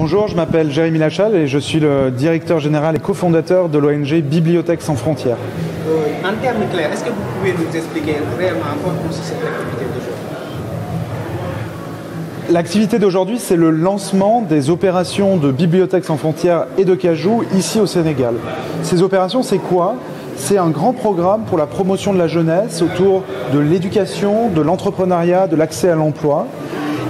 Bonjour, je m'appelle Jérémy Lachal et je suis le directeur général et cofondateur de l'ONG Bibliothèques sans frontières. En termes clairs, est-ce que vous pouvez nous expliquer réellement en quoi consiste cette activité d'aujourd'hui? L'activité d'aujourd'hui, c'est le lancement des opérations de Bibliothèques sans frontières et de Cajou ici au Sénégal. Ces opérations, c'est quoi ? C'est un grand programme pour la promotion de la jeunesse autour de l'éducation, de l'entrepreneuriat, de l'accès à l'emploi.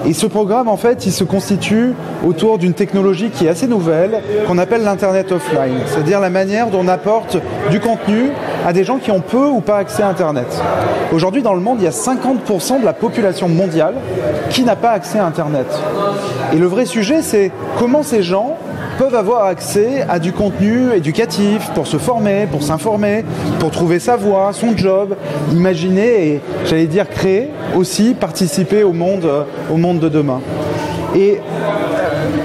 Et ce programme, en fait, il se constitue autour d'une technologie qui est assez nouvelle, qu'on appelle l'Internet offline, c'est-à-dire la manière dont on apporte du contenu à des gens qui ont peu ou pas accès à Internet. Aujourd'hui, dans le monde, il y a 50% de la population mondiale qui n'a pas accès à Internet. Et le vrai sujet, c'est comment ces gens peuvent avoir accès à du contenu éducatif pour se former, pour s'informer, pour trouver sa voie, son job, imaginer et, j'allais dire, créer aussi, participer au monde de demain. Et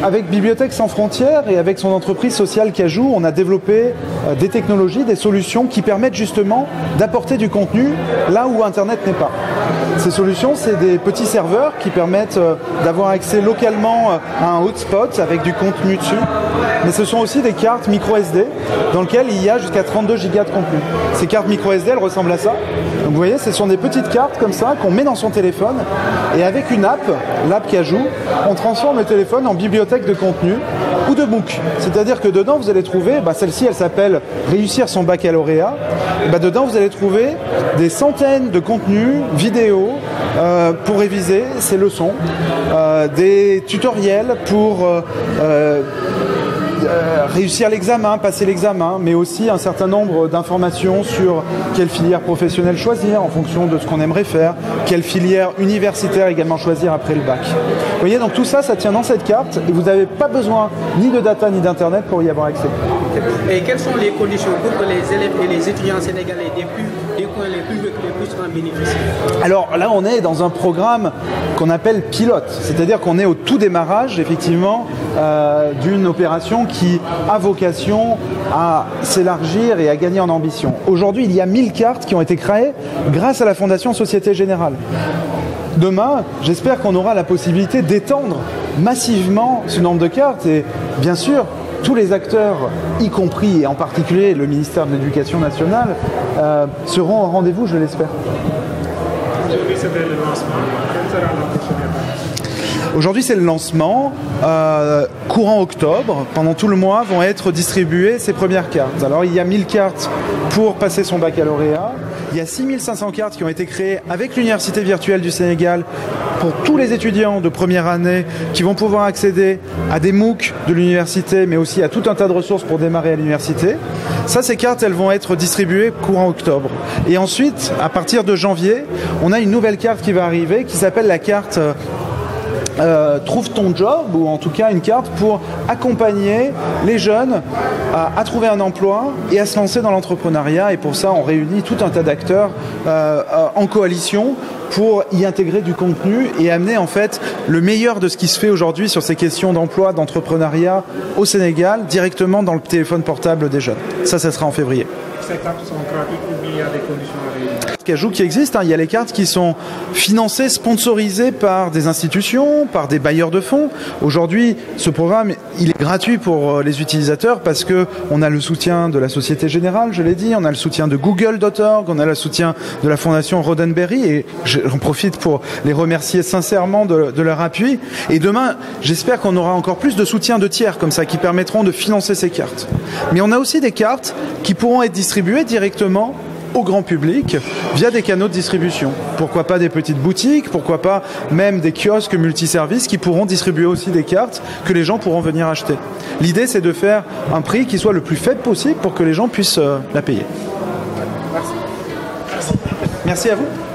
avec Bibliothèques sans frontières et avec son entreprise sociale Cajou, on a développé des technologies, des solutions qui permettent justement d'apporter du contenu là où Internet n'est pas. Ces solutions, c'est des petits serveurs qui permettent d'avoir accès localement à un hotspot avec du contenu dessus. Mais ce sont aussi des cartes micro SD dans lesquelles il y a jusqu'à 32 gigas de contenu. Ces cartes micro SD, elles ressemblent à ça. Donc vous voyez, ce sont des petites cartes comme ça qu'on met dans son téléphone et avec une app, l'app Cajou, on transforme le téléphone en bibliothèque de contenu ou de book. C'est-à-dire que dedans, vous allez trouver, celle-ci, elle s'appelle « Réussir son baccalauréat ». Dedans, vous allez trouver des centaines de contenus vidéo pour réviser ses leçons, des tutoriels pour réussir l'examen, passer l'examen, mais aussi un certain nombre d'informations sur quelle filière professionnelle choisir en fonction de ce qu'on aimerait faire, quelle filière universitaire également choisir après le bac. Vous voyez, donc tout ça, ça tient dans cette carte et vous n'avez pas besoin ni de data ni d'internet pour y avoir accès. Et quelles sont les conditions pour que les élèves et les étudiants sénégalais des coins les plus reculés puissent en bénéficier? Alors là, on est dans un programme qu'on appelle pilote, c'est-à-dire qu'on est au tout démarrage, effectivement, d'une opération qui a vocation à s'élargir et à gagner en ambition. Aujourd'hui, il y a 1000 cartes qui ont été créées grâce à la Fondation Société Générale. Demain, j'espère qu'on aura la possibilité d'étendre massivement ce nombre de cartes et bien sûr, tous les acteurs, y compris et en particulier le ministère de l'Éducation nationale, seront au rendez-vous, je l'espère. Aujourd'hui, c'était le lancement. Quelle sera la prochaine étape? Aujourd'hui, c'est le lancement. Courant octobre, pendant tout le mois, vont être distribuées ces premières cartes. Alors, il y a 1000 cartes pour passer son baccalauréat. Il y a 6500 cartes qui ont été créées avec l'Université virtuelle du Sénégal pour tous les étudiants de première année qui vont pouvoir accéder à des MOOC de l'université, mais aussi à tout un tas de ressources pour démarrer à l'université. Ça, ces cartes, elles vont être distribuées courant octobre. Et ensuite, à partir de janvier, on a une nouvelle carte qui va arriver qui s'appelle la carte Trouve ton job, ou en tout cas une carte pour accompagner les jeunes à trouver un emploi et à se lancer dans l'entrepreneuriat. Et pour ça, on réunit tout un tas d'acteurs en coalition pour y intégrer du contenu et amener en fait le meilleur de ce qui se fait aujourd'hui sur ces questions d'emploi, d'entrepreneuriat au Sénégal directement dans le téléphone portable des jeunes. Ça sera en février. Ces cartes sont gratuites ou il y a des conditions à réunir? Cajou qui existe, il y a les cartes qui sont financées, sponsorisées par des institutions, par des bailleurs de fonds. Aujourd'hui, ce programme, il est gratuit pour les utilisateurs parce que on a le soutien de la Société Générale, je l'ai dit, on a le soutien de Google.org, on a le soutien de la Fondation Roddenberry et j'en profite pour les remercier sincèrement de leur appui. Et demain, j'espère qu'on aura encore plus de soutien de tiers comme ça qui permettront de financer ces cartes. Mais on a aussi des cartes qui pourront être distribuées directement au grand public via des canaux de distribution. Pourquoi pas des petites boutiques, pourquoi pas même des kiosques multiservices qui pourront distribuer aussi des cartes que les gens pourront venir acheter. L'idée, c'est de faire un prix qui soit le plus faible possible pour que les gens puissent la payer. Merci à vous.